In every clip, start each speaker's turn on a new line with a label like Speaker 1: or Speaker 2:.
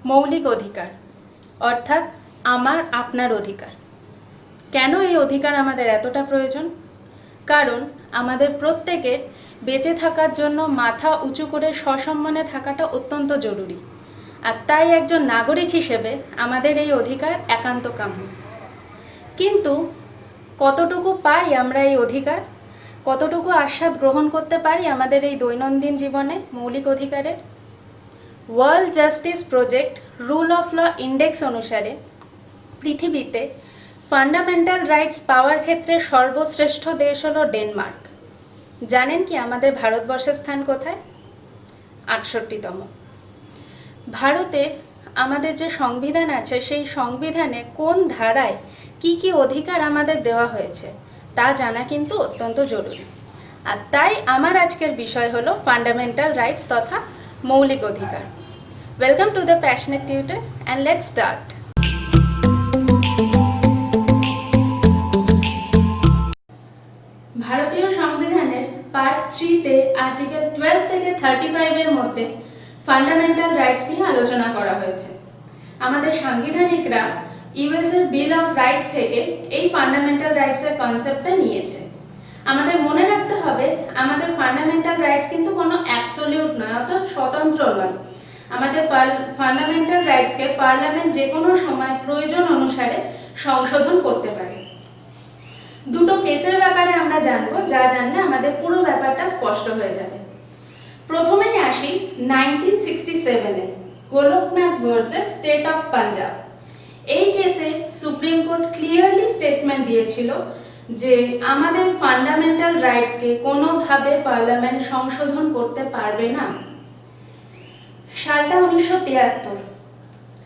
Speaker 1: মৌলিক অধিকার অর্থাৎ আমার আপনার অধিকার। কেন এই অধিকার আমাদের এতটা প্রয়োজন? কারণ আমাদের প্রত্যেকের বেঁচে থাকার জন্য মাথা উঁচু করে সসম্মানে থাকাটা অত্যন্ত জরুরি, আর তাই একজন নাগরিক হিসেবে আমাদের এই অধিকার একান্ত কাম্য। কিন্তু কতটুকু পাই আমরা এই অধিকার? কতটুকু আস্বাদ গ্রহণ করতে পারি আমাদের এই দৈনন্দিন জীবনে মৌলিক অধিকারের? World justice project rule of law index অনুসারে পৃথিবীতে ফান্ডামেন্টাল রাইটস পাওয়ার ক্ষেত্রে সর্বশ্রেষ্ঠ দেশ হলো ডেনমার্ক। জানেন কি আমাদের ভারতবর্ষের স্থান কোথায়? 68তম। ভারতে আমাদের যে সংবিধান আছে সেই সংবিধানে কোন ধারায় কি কি অধিকার আমাদের দেওয়া হয়েছে তা জানা কিন্তু অত্যন্ত জরুরি। আর তাই আমার আজকের বিষয় হলো ফান্ডামেন্টাল রাইটস তথা মৌলিক অধিকার। Welcome to the passionate tutor and let's start. ভারতীয় সংবিধানের পার্ট 3-তে আর্টিকেল 12 থেকে 35-এর মধ্যে ফান্ডামেন্টাল রাইটস নিয়ে আলোচনা করা হয়েছে। আমাদের সাংবিধানিকরা ইউএসের বিল অফ রাইটস থেকে এই ফান্ডামেন্টাল রাইটসের কনসেপ্টটা নিয়েছে। আমাদের মনে রাখতে হবে আমাদের ফান্ডামেন্টাল রাইটস কিন্তু কোনো অ্যাবসলিউট নয়, অর্থাৎ স্বতন্ত্র নয়। আমাদের ফান্ডামেন্টাল রাইটসকে পার্লামেন্ট যে কোনো সময় প্রয়োজন অনুসারে সংশোধন করতে পারে। দুটো কেসের ব্যাপারে আমরা জানবো, যা জানলে আমাদের পুরো ব্যাপারটা স্পষ্ট হয়ে যাবে। প্রথমেই আসি 1967-এ Golaknath versus state of Punjab. এই কেসে সুপ্রিম কোর্ট ক্লিয়ারলি স্টেটমেন্ট দিয়েছিল যে আমাদের ফান্ডামেন্টাল রাইটসকে কোনোভাবে পার্লামেন্ট সংশোধন করতে পারবে না। সালটা 1973।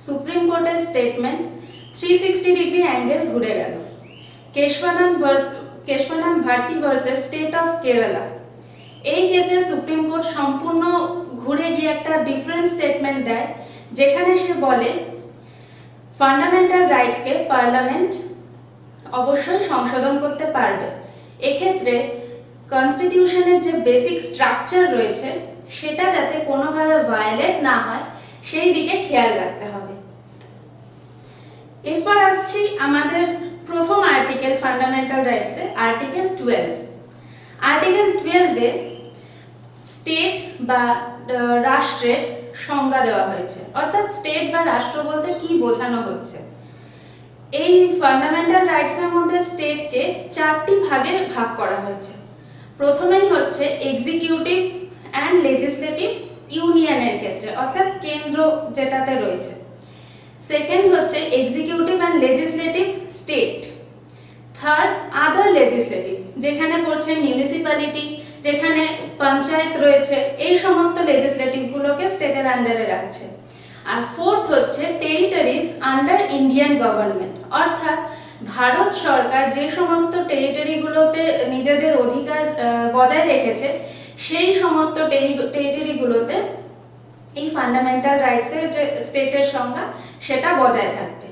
Speaker 1: সুপ্রিম কোর্টের স্টেটমেন্ট 360 ডিগ্রি অ্যাঙ্গেল ঘুরে গেল। Kesavananda Bharati versus state of Kerala. এই কেসে সুপ্রিম কোর্ট সম্পূর্ণ ঘুরে গিয়ে একটা ডিফারেন্ট স্টেটমেন্ট দেয়, যেখানে সে বলে ফান্ডামেন্টাল রাইটসকে পার্লামেন্ট অবশ্যই সংশোধন করতে পারবে। এক্ষেত্রে কনস্টিটিউশনের যে বেসিক স্ট্রাকচার রয়েছে সেটা যাতে কোনোভাবে ভায়োলেট না হয় সেই দিকে খেয়াল রাখতে হবে। এরপর আসছি আমাদের প্রথম আর্টিকেল ফান্ডামেন্টাল রাইটসে, আর্টিকেল 12। আর্টিকেল 12-এ স্টেট বা রাষ্ট্রের সংজ্ঞা দেওয়া হয়েছে, অর্থাৎ স্টেট বা রাষ্ট্র বলতে কি বোঝানো হচ্ছে। এই ফান্ডামেন্টাল রাইটসের মধ্যে স্টেটকে 4টি ভাগে ভাগ করা হয়েছে। প্রথমেই হচ্ছে এক্সিকিউটিভ অ্যান্ড লেজিসলেটিভ ইউনিয়নের ক্ষেত্রে, অর্থাৎ কেন্দ্র যেটাতে রয়েছে। সেকেন্ড হচ্ছে executive and legislative state. Third other legislative, যেখানে পড়ছে মিউনিসিপ্যালিটি, যেখানে পঞ্চায়েত রয়েছে, এই সমস্ত লেজিসলেটিভগুলোকে স্টেটের আন্ডারে রাখছে। আর ফোর্থ হচ্ছে টেরিটরিজ আন্ডার ইন্ডিয়ান গভর্নমেন্ট, অর্থাৎ ভারত সরকার যে সমস্ত টেরিটরিগুলোতে নিজেদের অধিকার বজায় রেখেছে সেই সমস্ত টেরিটরিগুলোতে এই ফান্ডামেন্টাল রাইটসের যে স্টেটের সংজ্ঞা সেটা বজায় থাকবে।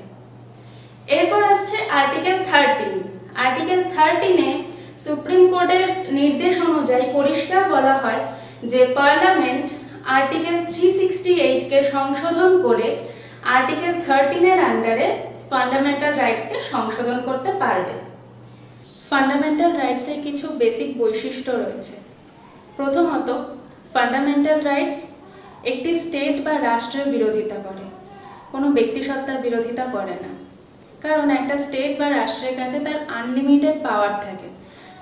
Speaker 1: এরপর আসছে আর্টিকেল 13। আর্টিকেল 13-এ সুপ্রিম কোর্টের নির্দেশ অনুযায়ী পরিষ্কার বলা হয় যে পার্লামেন্ট আর্টিকেল 368-কে সংশোধন করে আর্টিকেল 13-এর আন্ডারে ফান্ডামেন্টাল রাইটসকে সংশোধন করতে পারবে। ফান্ডামেন্টাল রাইটসের কিছু বেসিক বৈশিষ্ট্য রয়েছে। প্রথমত, ফান্ডামেন্টাল রাইটস একটি স্টেট বা রাষ্ট্রের বিরোধিতা করে, কোনো ব্যক্তিসত্তার বিরোধিতা করে না। কারণ একটা স্টেট বা রাষ্ট্রের কাছে তার আনলিমিটেড পাওয়ার থাকে।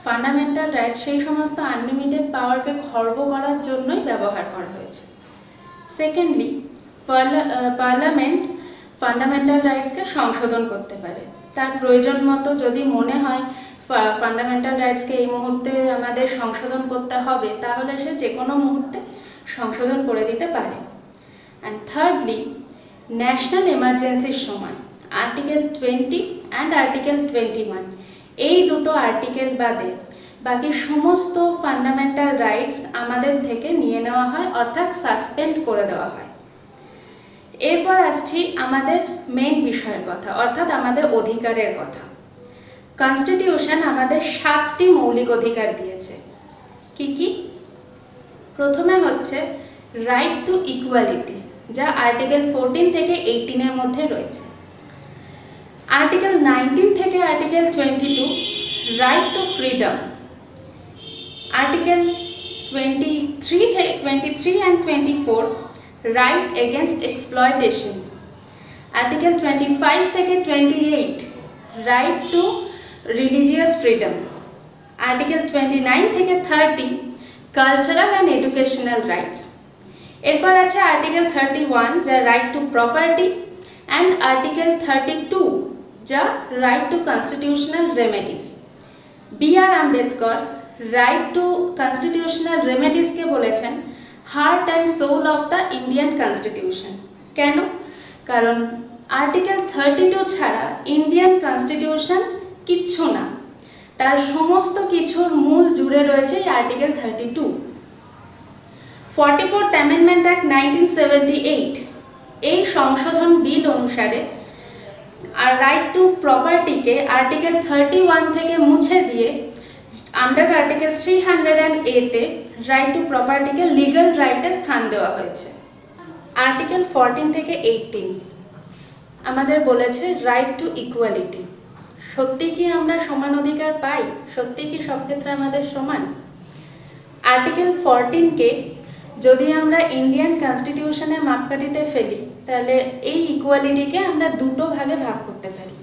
Speaker 1: ফান্ডামেন্টাল রাইটস সেই সমস্ত আনলিমিটেড পাওয়ারকে খর্ব করার জন্যই ব্যবহার করা হয়েছে। সেকেন্ডলি, পার্লামেন্ট ফান্ডামেন্টাল রাইটসকে সংশোধন করতে পারে। তার প্রয়োজন মতো যদি মনে হয় ফান্ডামেন্টাল রাইটসকে এই মুহূর্তে আমাদের সংশোধন করতে হবে, তাহলে সে যে কোনো মুহূর্তে সংশোধন করে দিতে পারে। অ্যান্ড থার্ডলি, ন্যাশনাল এমার্জেন্সির সময় আর্টিকেল 20 অ্যান্ড আর্টিকেল 21, এই দুটো আর্টিকেল বাদে বাকি সমস্ত ফান্ডামেন্টাল রাইটস আমাদের থেকে নিয়ে নেওয়া হয়, অর্থাৎ সাসপেন্ড করে দেওয়া হয়। এরপর আসছি আমাদের মেইন বিষয়ের কথা, অর্থাৎ আমাদের অধিকারের কথা। কনস্টিটিউশন আমাদের 7টি মৌলিক অধিকার দিয়েছে। কি কি? প্রথমে হচ্ছে রাইট টু ইকুয়ালিটি, যা আর্টিকেল 14 থেকে 18 এর মধ্যে রয়েছে। আর্টিকেল 19 থেকে article 22 right two freedom, article 23 and 24 right against exploitation, article 25 থেকে 28 right two religious freedom, article 29 থেকে 30 কালচারাল অ্যান্ড এডুকেশনাল রাইটস। এরপর আছে আর্টিকেল 31 যা right to property and article 32 যা right to constitutional remedies. B R. Ambedkar right to constitutional রেমেডিসকে বলেছেন heart and soul of the Indian constitution. কেন? কারণ আর্টিকেল 32 ছাড়া ইন্ডিয়ান কনস্টিটিউশন কিচ্ছু না, তার সমস্ত কিছুর মূল জুড়ে রয়েছে এই আর্টিকেল 32। 44th অ্যামেন্ডমেন্ট অ্যাক্ট 1978 এই সংশোধন বিল অনুসারে আর রাইট টু প্রপার্টিকে আর্টিকেল 31 থেকে মুছে দিয়ে আন্ডার আর্টিকেল 300A তে রাইট টু প্রপার্টিকে লিগ্যাল রাইটে স্থান দেওয়া হয়েছে। আর্টিকেল 14 থেকে 18 আমাদের বলেছে রাইট টু ইকুয়ালিটি। সত্যি কি আমরা সমান অধিকার পাই? সত্যি কি সব ক্ষেত্রে আমাদের সমান? আর্টিকেল 14কে যদি আমরা ইন্ডিয়ান কনস্টিটিউশনের মাপকাঠিতে ফেলি তাহলে এই ইকুয়ালিটিকে আমরা দুটো ভাগে ভাগ করতে পারি।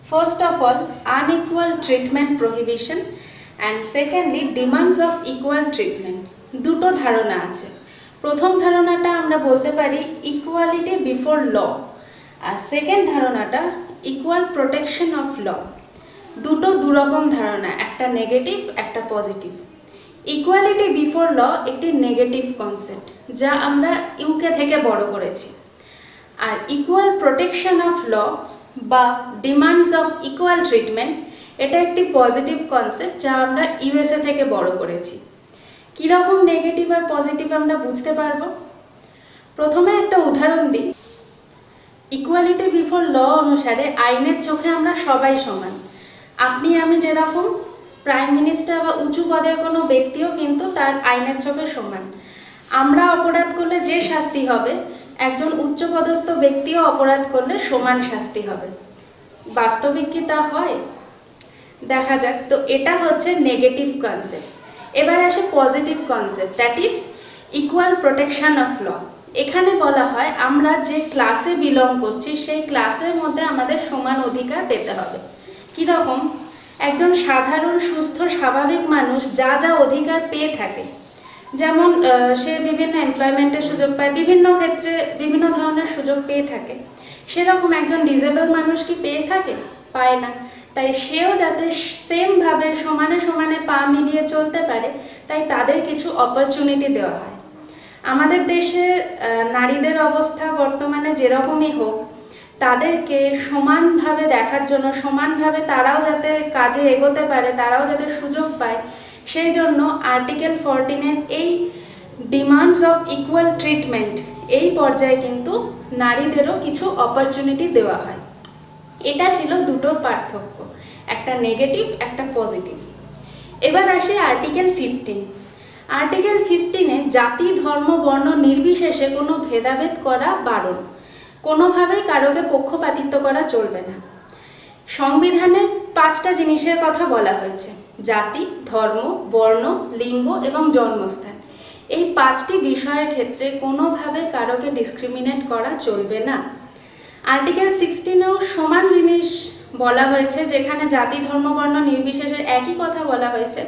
Speaker 1: First of all unequal treatment prohibition and secondly demands of equal treatment. দুটো ধারণা আছে। প্রথম ধারণাটা আমরা বলতে পারি ইকুয়ালিটি বিফোর ল, আর সেকেন্ড ধারণাটা ইকুয়াল প্রোটেকশন অফ ল। দুটো দুরকম ধারণা, একটা নেগেটিভ একটা পজিটিভ। ইকুয়ালিটি বিফোর ল একটি নেগেটিভ কনসেপ্ট যা আমরা ইউকে থেকে বড় করেছি, আর ইকুয়াল প্রোটেকশন অফ ল বা ডিমান্ডস অফ ইকুয়াল ট্রিটমেন্ট এটা একটি পজিটিভ কনসেপ্ট যা আমরা ইউএসএ থেকে বড় করেছি। কীরকম নেগেটিভ আর পজিটিভ আমরা বুঝতে পারবো। প্রথমে একটা উদাহরণ দিই। ইকুয়ালিটি বিফোর ল অনুসারে আইনের চোখে আমরা সবাই সমান। আপনি আমি যেরকম, প্রাইম মিনিস্টার বা উঁচু পদের কোনো ব্যক্তিও কিন্তু তার আইনের চোখে সমান। আমরা অপরাধ করলে যে শাস্তি হবে, একজন উচ্চপদস্থ ব্যক্তিও অপরাধ করলে সমান শাস্তি হবে। বাস্তবিক কি তা হয়? দেখা যাক। তো এটা হচ্ছে নেগেটিভ কনসেপ্ট। এবার আসে positive concept, that is equal protection of law. এখানে বলা হয় আমরা যে ক্লাসে বিলং করছি সেই ক্লাসের মধ্যে আমাদের সমান অধিকার পেতে হবে। কীরকম? একজন সাধারণ সুস্থ স্বাভাবিক মানুষ যা যা অধিকার পেয়ে থাকে, যেমন সে বিভিন্ন এমপ্লয়মেন্টের সুযোগ পায়, বিভিন্ন ক্ষেত্রে বিভিন্ন ধরনের সুযোগ পেয়ে থাকে, সেরকম একজন ডিসেবল মানুষ কি পেয়ে থাকে? পায় না। তাই সেও যাতে সেমভাবে সমানে সমানে পা মিলিয়ে চলতে পারে তাই তাদের কিছু অপরচুনিটি দেওয়া হয়। আমাদের দেশে নারীদের অবস্থা বর্তমানে যেরকমই হোক, তাদেরকে সমানভাবে দেখার জন্য, সমানভাবে তারাও যাতে কাজে এগোতে পারে, তারাও যাতে সুযোগ পায়, সেই জন্য আর্টিকেল 14-এর এই ডিমান্ডস অফ ইকুয়াল ট্রিটমেন্ট এই পর্যায়ে কিন্তু নারীদেরও কিছু অপরচুনিটি দেওয়া হয়। এটা ছিল দুটোর পার্থক্য, একটা নেগেটিভ একটা পজিটিভ। এবার আসে আর্টিকেল 15। আর্টিকেল 15-এ জাতি ধর্ম বর্ণ নির্বিশেষে কোনো ভেদাভেদ করা বারণ, কোনোভাবেই কারোকে পক্ষপাতিত্ব করা চলবে না। সংবিধানে 5টা জিনিসের কথা বলা হয়েছে: জাতি, ধর্ম, বর্ণ, লিঙ্গ এবং জন্মস্থান। এই 5টি বিষয়ের ক্ষেত্রে কোনোভাবে কারোকে ডিসক্রিমিনেট করা চলবে না। আর্টিকেল 16-এও সমান জিনিস বলা হয়েছে, যেখানে জাতি ধর্ম বর্ণ নির্বিশেষে একই কথা বলা হয়েছে,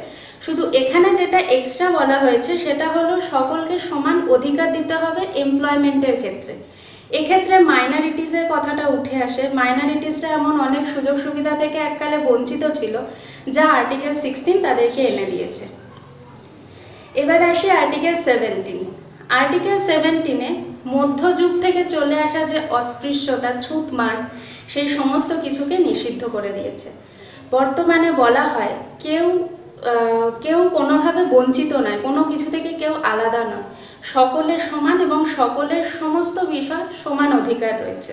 Speaker 1: শুধু এখানে যেটা এক্সট্রা বলা হয়েছে সেটা হলো সকলকে সমান অধিকার দিতে হবে এমপ্লয়মেন্টের ক্ষেত্রে। এক্ষেত্রে মাইনরিটিসের কথাটা উঠে আসে। মাইনরিটিসরা এমন অনেক সুযোগ সুবিধা থেকে এককালে বঞ্চিত ছিল যা আর্টিকেল 16 তাদেরকে এনে দিয়েছে। এবার আসি আর্টিকেল 17। আর্টিকেল 17-এ মধ্যযুগ থেকে চলে আসা যে অস্পৃশ্যতা, ছুতমার, সেই সমস্ত কিছুকে নিষিদ্ধ করে দিয়েছে। বর্তমানে বলা হয় কেউ কোনোভাবে বঞ্চিত নয়, কোনো কিছু থেকে কেউ আলাদা নয়, সকলের সমান এবং সকলের সমস্ত বিষয় সমান অধিকার রয়েছে।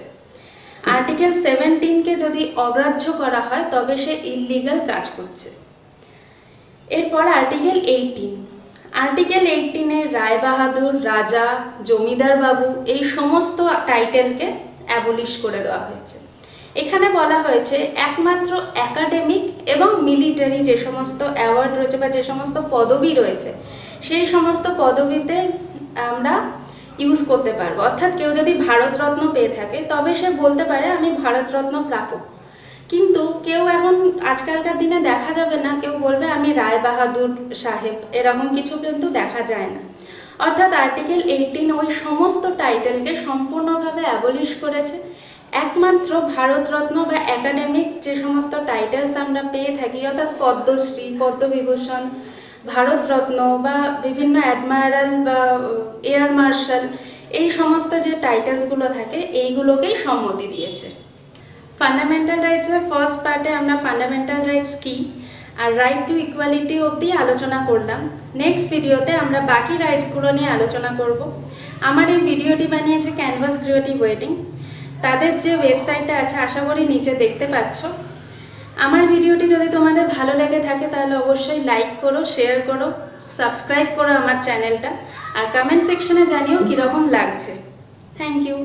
Speaker 1: আর্টিকেল 17-কে যদি অগ্রাহ্য করা হয় তবে সে ইললিগাল কাজ করছে। এরপর আর্টিকেল 18। আর্টিকেল 18-এ রায় বাহাদুর, রাজা, জমিদার বাবু এই সমস্ত টাইটেলকে অ্যাবলিশ করে দেওয়া হয়েছে। এখানে বলা হয়েছে একমাত্র একাডেমিক এবং মিলিটারি যে সমস্ত অ্যাওয়ার্ড রয়েছে বা যে সমস্ত পদবি রয়েছে সেই সমস্ত পদবিতে আমরা ইউজ করতে পারবো। অর্থাৎ কেউ যদি ভারতরত্ন পেয়ে থাকে তবে সে বলতে পারে আমি ভারতরত্ন প্রাপক। কিন্তু কেউ এখন আজকালকার দিনে দেখা যাবে না কেউ বলবে আমি রায় বাহাদুর সাহেব, এরকম কিছু কিন্তু দেখা যায় না। অর্থাৎ আর্টিকেল 18 ওই সমস্ত টাইটেলকে সম্পূর্ণভাবে অ্যাবলিশ করেছে। একমাত্র ভারতরত্ন বা একাডেমিক যে সমস্ত টাইটেলস আমরা পেয়ে থাকি, অর্থাৎ পদ্মশ্রী, পদ্মবিভূষণ, ভারতরত্ন বা বিভিন্ন অ্যাডমায়ারাল বা এয়ার মার্শাল, এই সমস্ত যে টাইটেলসগুলো থাকে এইগুলোকেই সম্মতি দিয়েছে। ফান্ডামেন্টাল রাইটসের ফার্স্ট পার্টে আমরা ফান্ডামেন্টাল রাইটস কী আর রাইট টু ইকুয়ালিটি অবধি আলোচনা করলাম। নেক্সট ভিডিওতে আমরা বাকি রাইটসগুলো নিয়ে আলোচনা করব। আমার এই ভিডিওটি বানিয়েছে ক্যানভাস ক্রিয়েটিভ ওয়েডিং। তাদের যে ওয়েবসাইটটা আছে আশা করি নিচে দেখতে পাচ্ছ। আমার ভিডিওটি যদি তোমাদের ভালো লেগে থাকে তাহলে অবশ্যই লাইক করো, শেয়ার করো, সাবস্ক্রাইব করো আমার চ্যানেলটা, আর কমেন্ট সেকশনে জানিও কীরকম লাগছে। Thank you.